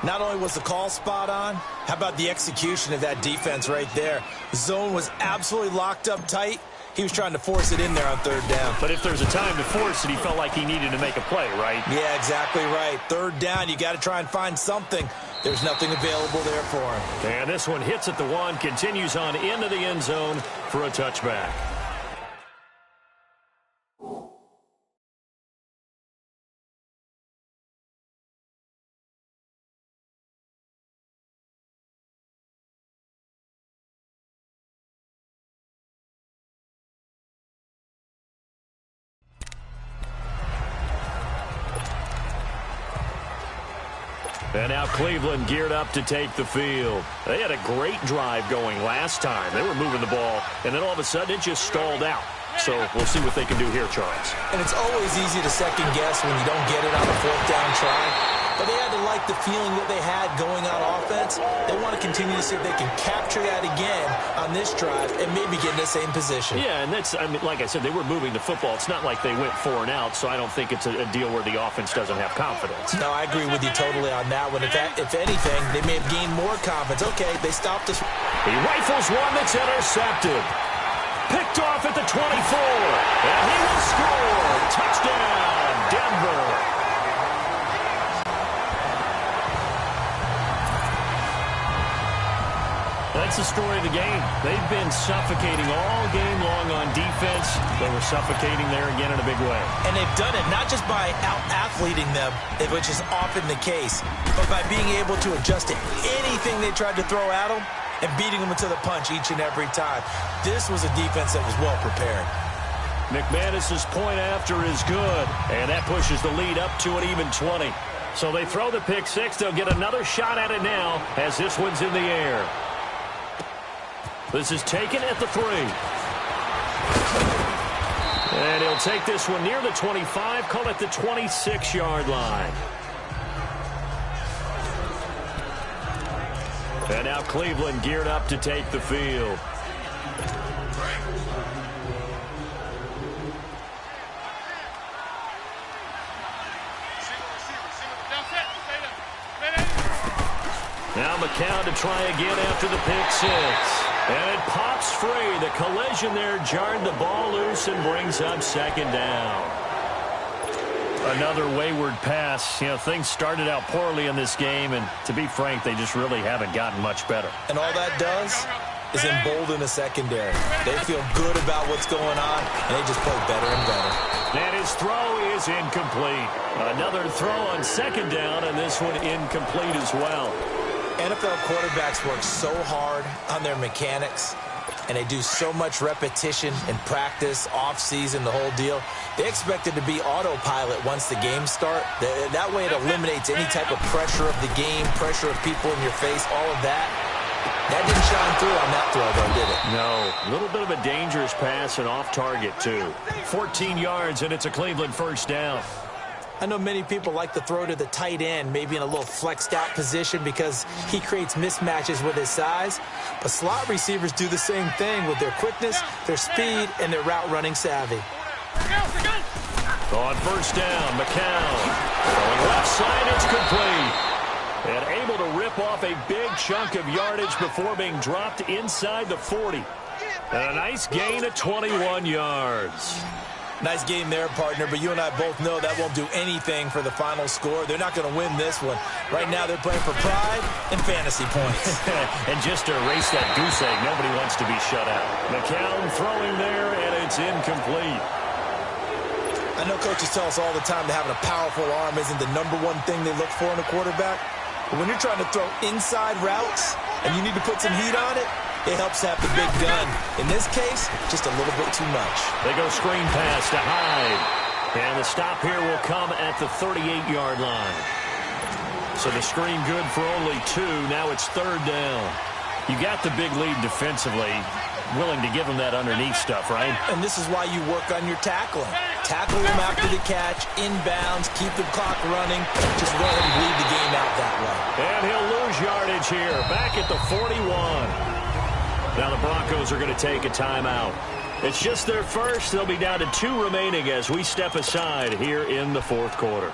Not only was the call spot on, how about the execution of that defense right there? The zone was absolutely locked up tight, he was trying to force it in there on third down. But if there's a time to force it, he felt like he needed to make a play, right? Yeah, exactly right. Third down, you got to try and find something. There's nothing available there for him. And this one hits at the 1, continues on into the end zone for a touchback. And now Cleveland geared up to take the field. They had a great drive going last time. They were moving the ball, and then all of a sudden it just stalled out. So we'll see what they can do here, Charles. And it's always easy to second guess when you don't get it on a fourth down try. But they had to like the feeling that they had going on offense. They want to continue to see if they can capture that again on this drive and maybe get in the same position. Yeah, and that's, I mean, like I said, they were moving the football. It's not like they went 4 and out, so I don't think it's a deal where the offense doesn't have confidence. No, I agree with you totally on that one. If anything, they may have gained more confidence. Okay, they stopped us. He rifles one that's intercepted. Picked off at the 24. And he will score. Touchdown, Denver. That's the story of the game. They've been suffocating all game long on defense. They were suffocating there again in a big way. And they've done it not just by out-athleting them, which is often the case, but by being able to adjust to anything they tried to throw at them and beating them to the punch each and every time. This was a defense that was well prepared. McManus's point after is good, and that pushes the lead up to an even 20. So they throw the pick six. They'll get another shot at it now as this one's in the air. This is taken at the 3. And he'll take this one near the 25, call it the 26-yard line. And now Cleveland geared up to take the field. Now McCown to try again after the pick six. And it pops free. The collision there jarred the ball loose and brings up second down. Another wayward pass. You know, things started out poorly in this game, and to be frank, they just really haven't gotten much better. And all that does is embolden the secondary. They feel good about what's going on, and they just play better and better. And his throw is incomplete. Another throw on second down, and this one incomplete as well. NFL quarterbacks work so hard on their mechanics, and they do so much repetition and practice, off-season, the whole deal. They expect it to be autopilot once the games start. That way it eliminates any type of pressure of the game, pressure of people in your face, all of that. That didn't shine through on that throw, though, did it? No. A little bit of a dangerous pass and off target, too. 14 yards, and it's a Cleveland first down. I know many people like to throw to the tight end, maybe in a little flexed out position because he creates mismatches with his size. But slot receivers do the same thing with their quickness, their speed, and their route running savvy. On first down, McCown. Going left side, it's complete. And able to rip off a big chunk of yardage before being dropped inside the 40. And a nice gain of 21 yards. Nice game there, partner, but you and I both know that won't do anything for the final score. They're not going to win this one. Right now, they're playing for pride and fantasy points. And just to erase that goose egg, nobody wants to be shut out. McCown throwing there, and it's incomplete. I know coaches tell us all the time that having a powerful arm isn't the #1 thing they look for in a quarterback. But when you're trying to throw inside routes and you need to put some heat on it, it helps have the big gun. In this case, just a little bit too much. They go screen pass to Hyde. And the stop here will come at the 38-yard line. So the screen good for only 2. Now it's third down. You got the big lead defensively. Willing to give them that underneath stuff, right? And this is why you work on your tackling. Tackle them after the catch, inbounds, keep the clock running. Just go ahead and bleed the game out that way. And he'll lose yardage here. Back at the 41. Now the Broncos are going to take a timeout. It's just their first. They'll be down to 2 remaining as we step aside here in the fourth quarter.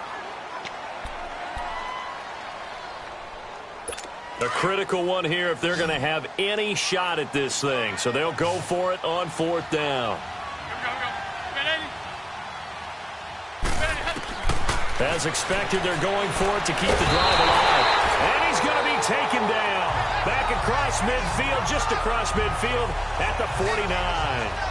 A critical one here if they're going to have any shot at this thing. So they'll go for it on 4th down. As expected, they're going for it to keep the drive alive. And he's going to be taken down. Back across midfield, just across midfield at the 49.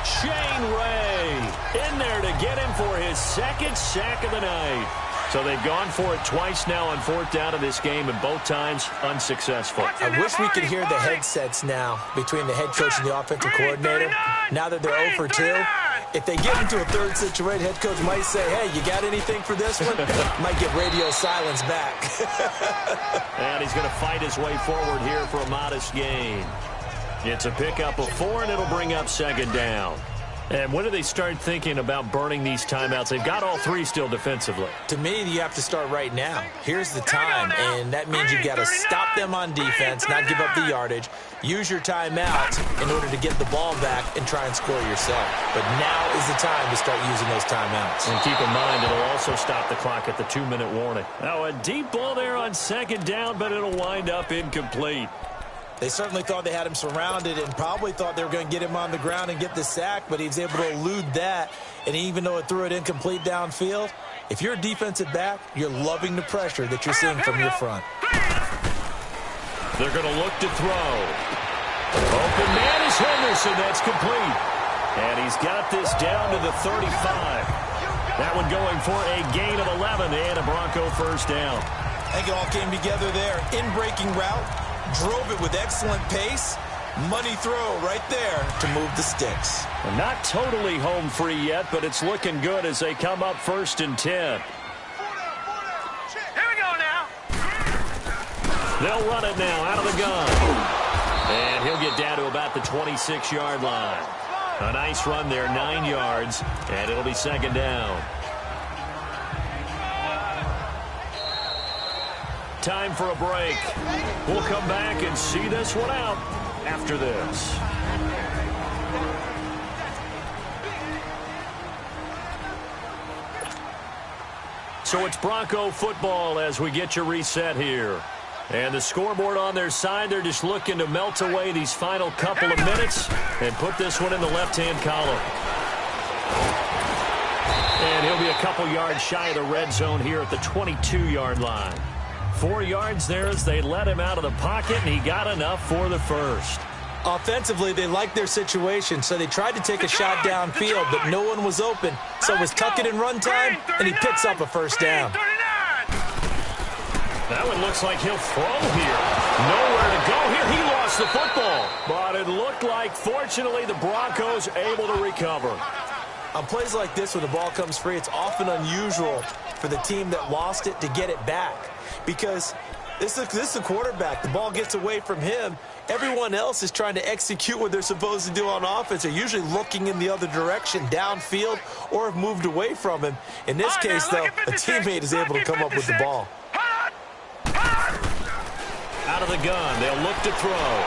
Shane Ray in there to get him for his 2nd sack of the night. So they've gone for it twice now on 4th down in this game, and both times unsuccessful. I wish we could hear the headsets now between the head coach and the offensive coordinator. Now that they're 0 for 2, if they get into a 3rd situation, head coach might say, hey, you got anything for this one? Might get radio silence back. And he's going to fight his way forward here for a modest gain. It's a pickup of 4, and it'll bring up 2nd down. And when do they start thinking about burning these timeouts? They've got all 3 still defensively. To me, you have to start right now. Here's the time, and that means you've got to stop them on defense, not give up the yardage, use your timeouts in order to get the ball back and try and score yourself. But now is the time to start using those timeouts. And keep in mind, it'll also stop the clock at the 2-minute warning. Now, a deep ball there on 2nd down, but it'll wind up incomplete. They certainly thought they had him surrounded and probably thought they were going to get him on the ground and get the sack, but he was able to elude that. And even though it threw it incomplete downfield, if you're a defensive back, you're loving the pressure that you're seeing from your front. They're going to look to throw. Open man is Henderson. That's complete. And he's got this down to the 35. That one going for a gain of 11 and a Bronco 1st down. I think it all came together there. In-breaking route. Drove it with excellent pace. Money throw right there to move the sticks. Well, not totally home free yet, but it's looking good as they come up 1st and 10. Here we go now. They'll run it now out of the gun. And he'll get down to about the 26-yard line. A nice run there, 9 yards, and it'll be 2nd down. Time for a break. We'll come back and see this one out after this. So it's Bronco football as we get you reset here. And the scoreboard on their side, they're just looking to melt away these final couple of minutes and put this one in the left-hand column. And he'll be a couple yards shy of the red zone here at the 22-yard line. 4 yards there as they let him out of the pocket, and he got enough for the 1st. Offensively, they liked their situation, so they tried to take a shot downfield, but no one was open. So it was tuck it in run time, and he picks up a 1st down. That one looks like he'll throw here. Nowhere to go here. He lost the football. But it looked like, fortunately, the Broncos able to recover. On plays like this, when the ball comes free, it's often unusual for the team that lost it to get it back. Because this is a quarterback. The ball gets away from him. Everyone else is trying to execute what they're supposed to do on offense. They're usually looking in the other direction, downfield, or have moved away from him. In this case, though, a teammate is able to come up with the ball. Out of the gun, they'll look to throw.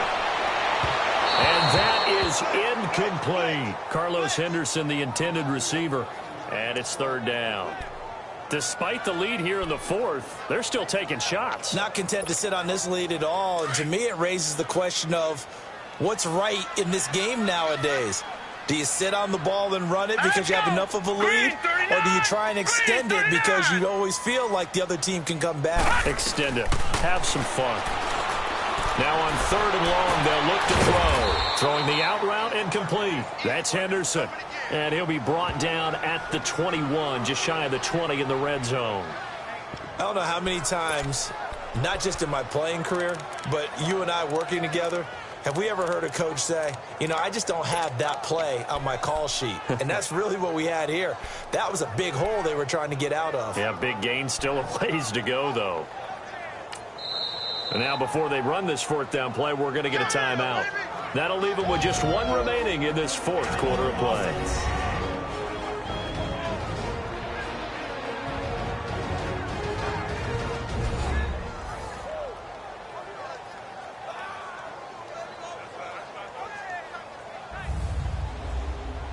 And that is incomplete. Carlos Henderson, the intended receiver, and it's 3rd down. Despite the lead here in the 4th, they're still taking shots. Not content to sit on this lead at all. And to me, it raises the question of what's right in this game nowadays. Do you sit on the ball and run it because you have enough of a lead? Or do you try and extend it because you always feel like the other team can come back? Extend it. Have some fun. Now on 3rd and long, they'll look to throw. Throwing the out route, incomplete. That's Henderson. And he'll be brought down at the 21, just shy of the 20 in the red zone. I don't know how many times, not just in my playing career, but you and I working together, have we ever heard a coach say, you know, I just don't have that play on my call sheet. And that's really what we had here. That was a big hole they were trying to get out of. Yeah, big gain, still a ways to go, though. And now before they run this 4th down play, we're going to get a timeout. That'll leave them with just 1 remaining in this 4th quarter of play.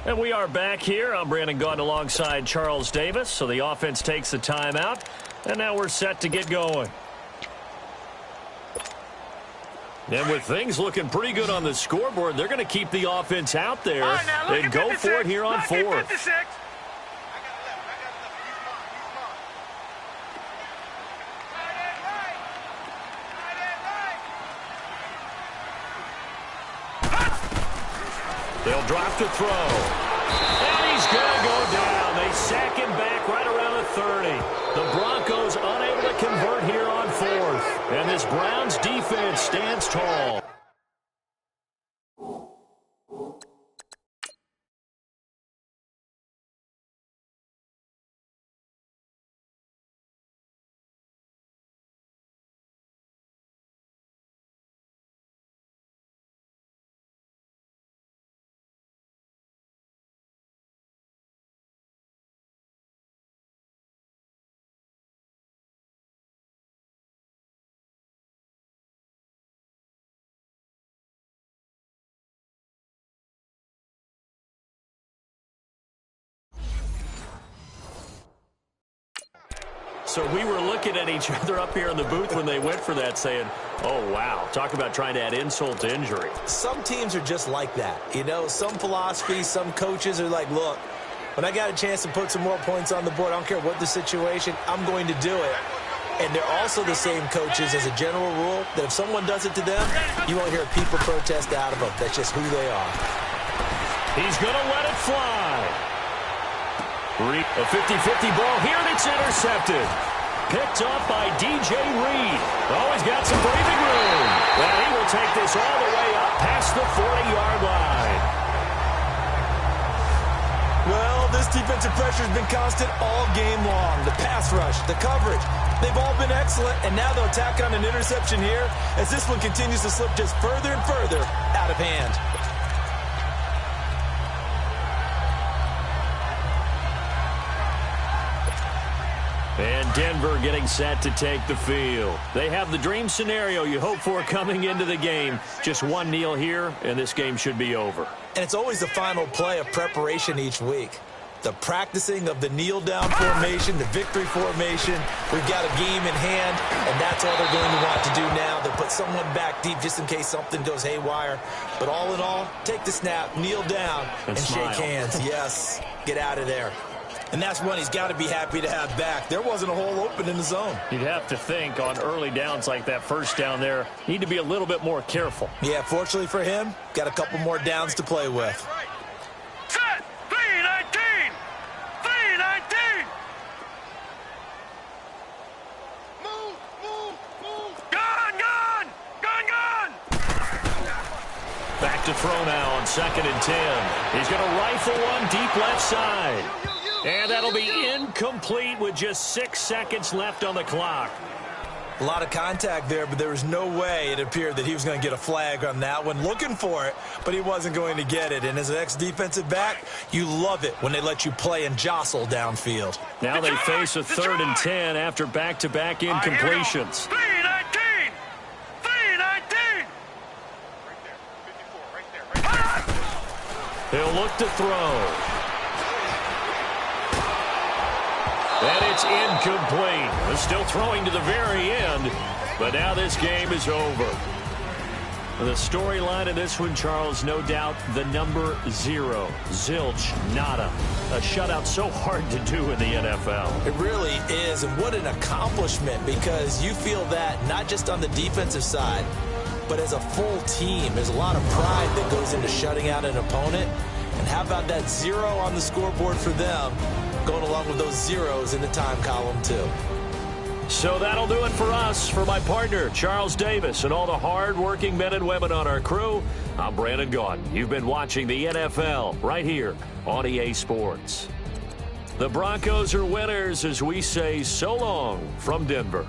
And we are back here. I'm Brandon Gaudin alongside Charles Davis. So the offense takes the timeout, and now we're set to get going. And with things looking pretty good on the scoreboard, they're going to keep the offense out there and go for it here on fourth. They'll drop to throw. And he's going to go down. They sack him back right around the 30. The Broncos unable to convert here on fourth. And this Browns defense stands tall. So we were looking at each other up here in the booth when they went for that saying, oh, wow, talk about trying to add insult to injury. Some teams are just like that. You know, some philosophies, some coaches are like, look, when I got a chance to put some more points on the board, I don't care what the situation, I'm going to do it. And they're also the same coaches as a general rule that if someone does it to them, you won't hear people protest out of them. That's just who they are. He's going to let it fly. A 50-50 ball here, and it's intercepted. Picked up by DJ Reed. Oh, he's got some breathing room. Well, he will take this all the way up past the 40-yard line. Well, this defensive pressure has been constant all game long. The pass rush, the coverage, they've all been excellent, and now they'll tack on an interception here as this one continues to slip just further and further out of hand. And Denver getting set to take the field. They have the dream scenario you hope for coming into the game. Just one kneel here, and this game should be over. And it's always the final play of preparation each week. The practicing of the kneel-down formation, the victory formation. We've got a game in hand, and that's all they're going to want to do now. They'll put someone back deep just in case something goes haywire. But all in all, take the snap, kneel down, and shake hands. Yes, get out of there. And that's one he's got to be happy to have back. There wasn't a hole open in the zone. You'd have to think on early downs like that first down there, need to be a little bit more careful. Yeah, fortunately for him, got a couple more downs to play with. Set! 3-19! 3-19! Move! Gone! Back to throw now on 2nd and 10. He's going to rifle one deep left side. And that'll be incomplete with just 6 seconds left on the clock. A lot of contact there, but there was no way it appeared that he was going to get a flag on that one. Looking for it, but he wasn't going to get it. And as an ex-defensive back, you love it when they let you play and jostle downfield. Now they face a 3rd and 10 after back-to-back incompletions. 3-19! 3-19! Right there. He'll look to throw. And it's incomplete. They're still throwing to the very end, but now this game is over. The storyline of this one, Charles, no doubt the number 0. Zilch, nada. A shutout so hard to do in the NFL. It really is, and what an accomplishment, because you feel that not just on the defensive side, but as a full team. There's a lot of pride that goes into shutting out an opponent. And how about that 0 on the scoreboard for them, going along with those zeros in the time column, too. So that'll do it for us. For my partner, Charles Davis, and all the hard-working men and women on our crew, I'm Brandon Gaudin. You've been watching the NFL right here on EA Sports. The Broncos are winners as we say so long from Denver.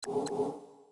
You